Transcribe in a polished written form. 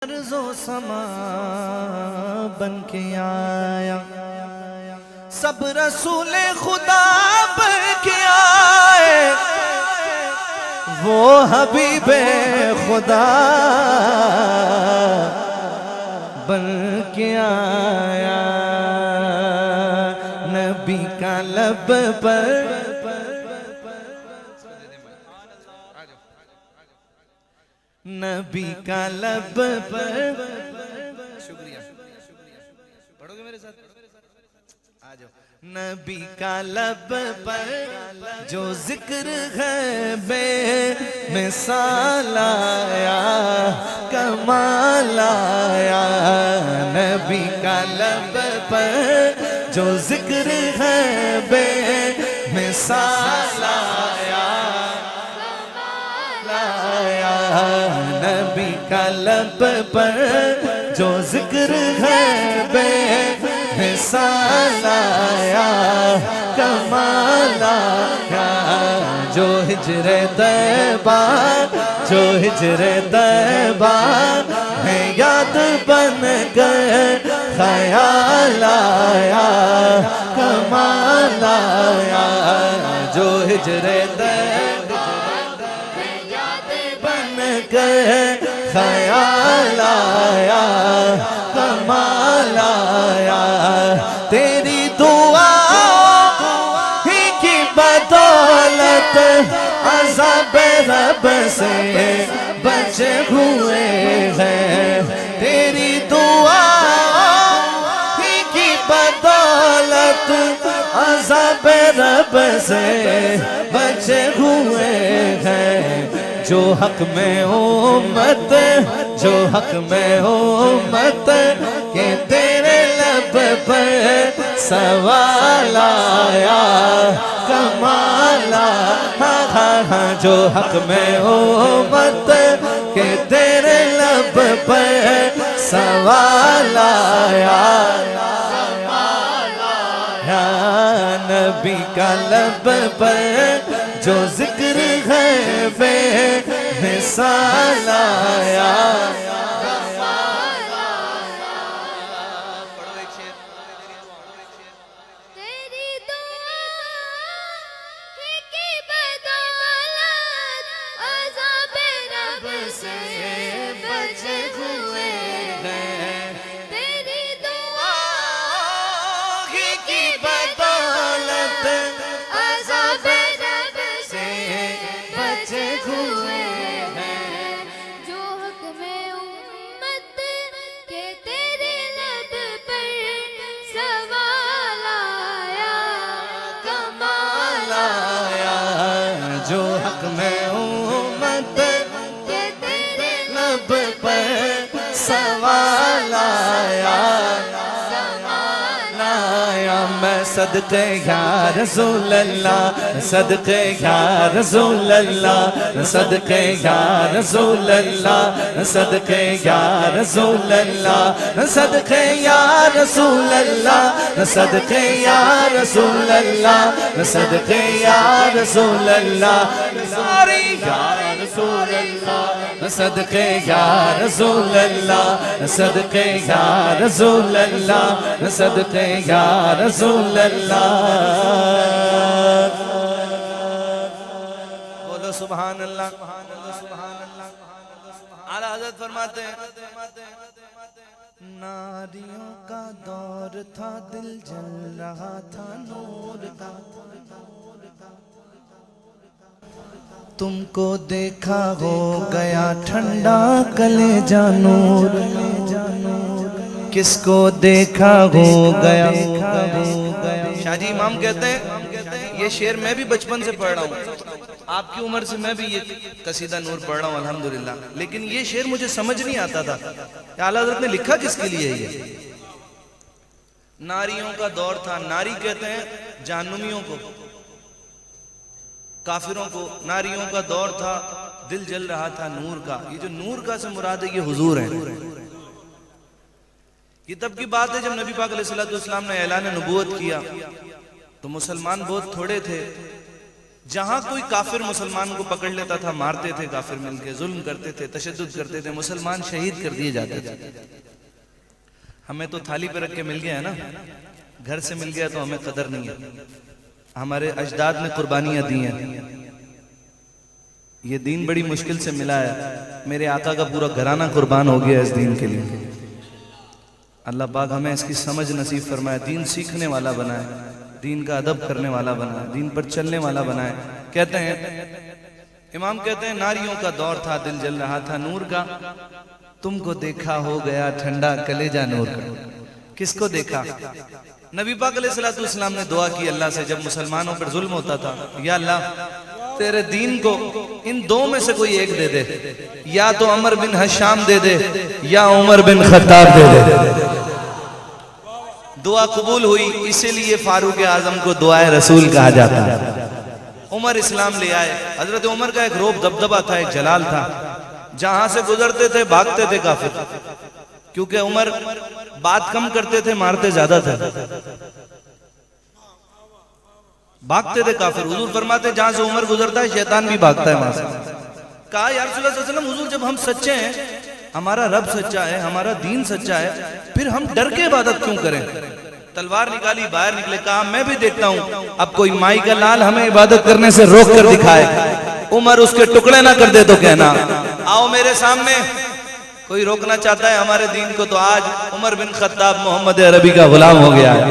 अर्ज़ो समा बन के आया, सब रसूले खुदा बन के आए, वो हबीबे खुदा बन के आया। नबी का लब पर नबी का लब पर, शुक्रिया, पढ़ोगे मेरे साथ? आ जाओ। नबी का लब पर जो जिक्र है बे मिसाल आया, कमाल आया। नबी का लब पर जो जिक्र है बे मिसाल आया, नबी का लब पर जो जिक्र है बे मिसाल आया, कमाल आया। जो हिजरे तैबा, जो हिजरे तैबा है याद बन गए, ख्याल आया, कमाल आया। जो हिजरे ख्याल आया, कमाल आया। तेरी दुआ ही की बदौलत अज़ाब रब से बचे हुए हैं। तेरी दुआ ही की बदौलत अज़ाब रब से बचे हुए हैं। जो हक में उम्मत, जो हक में उम्मत के तेरे लब पर सवाल आया, कमाल आया। जो हक में उम्मत के तेरे लब पर सवाल आया, नबी का लब पर जो जिक्र है बे मिसाल आया। तेरी दुआ ही की बदौलत अज़ाब रब से बचे हुए हैं। तेरी दुआ ही की बदौलत अज़ाब रब से बचे हुए हैं। जो हक में उम्मत के तेरे लब पर सवाल आया, कमाल आया। जो हक में उम्मत के तेरे लब पर सवाल आया, मैं सदके या रसूल अल्लाह, सदके या रसूल अल्लाह, सदके या रसूल अल्लाह, सदके या रसूल अल्लाह, सदके या रसूल अल्लाह, सदके या रसूल अल्लाह, सदके या रसूल अल्लाह, सारी या रसूल अल्लाह, सदके या रसूल अल्लाह, सदके या रसूल अल्लाह, सदके या रसूल अल्लाह। बोलो सुभान अल्लाह, बोलो सुभान अल्लाह। आला हज़रत फरमाते हैं, नारियों का दौर था, दिल जल रहा था नूर का। तुमको देखा हो गया ठंडा कलेजा नूर, किसको देखा हो गया। शाहजी इमाम कहते हैं, ये शेर मैं भी बचपन से पढ़ रहा हूँ, आपकी उम्र से मैं भी ये कसीदा नूर पढ़ रहा हूँ अल्हम्दुलिल्लाह। लेकिन ये शेर मुझे समझ नहीं आता था कि आला हज़रत ने लिखा किसके लिए है। ये नारियों का दौर था, नारी कहते हैं जहन्नुमियों को, काफिरों को। नारियों का दौर था, दिल जल रहा था नूर का। ये जो नूर का से मुराद है ये हुजूर है। ये तब की बात है जब नबी पाक अलैहिस्सलातु वस्सलाम ने ऐलान नबूवत किया तो मुसलमान बहुत थोड़े थे। जहां कोई काफिर मुसलमान को पकड़ लेता था, मारते थे काफिर मिलके, जुल्म करते थे, तशद्दुद करते थे, मुसलमान शहीद कर दिए जाते थे। हमें तो थाली पे रख के मिल गया है ना, घर से मिल गया तो हमें कदर नहीं है। हमारे अजदाद ने कुर्बानियां दी हैं, ये दीन बड़ी मुश्किल से मिला है। मेरे आका का पूरा घराना कुर्बान हो गया इस दीन के लिए। अल्लाह पाक हमें इसकी समझ नसीब फरमाए, दीन सीखने वाला बनाए, दीन का अदब करने वाला बनाए, दीन पर चलने वाला बनाए। कहते हैं, इमाम कहते हैं, नारियों का दौर था, दिल जल रहा था नूर का, तुमको देखा हो गया ठंडा कलेजा नूर का। किसको देखा? नबी पाक अलैहिस्सलाम ने दुआ की अल्लाह से, जब मुसलमानों पर जुल्म होता था, या अल्लाह तेरे दीन को इन दो में से कोई एक दे दे, या तो अमर बिन हशाम दे दे या उमर बिन खत्ताब दे दे। दुआ कबूल हुई, इसीलिए फारूक आजम को दुआए रसूल कहा जाता है। उमर इस्लाम ले आए। हजरत उमर का एक रोब दबदबा था, एक जलाल था, जहां से गुजरते थे भागते थे काफिर, क्योंकि उमर बात कम करते थे, मारते ज्यादा थे, भागते थे काफिर। हुजूर फरमाते जहां से उमर गुजरता है शैतान भी भागता है वहां से। कहा या रसूलुल्लाह सल्लल्लाहु अलैहि वसल्लम, हुजूर जब हम सच्चे हैं, हमारा रब सच्चा है, हमारा दीन सच्चा है, फिर हम डर के इबादत क्यों करें? तलवार निकाली, बाहर निकले, कहा मैं भी देखता हूं, अब कोई माई का लाल हमें इबादत करने से रोक कर दिखाए, उमर उसके टुकड़े ना कर दे तो कहना, आओ मेरे सामने। कोई रोकना चाहता है हमारे दीन को, तो आज उमर बिन खत्ताब मोहम्मद अरबी का गुलाम हो गया है।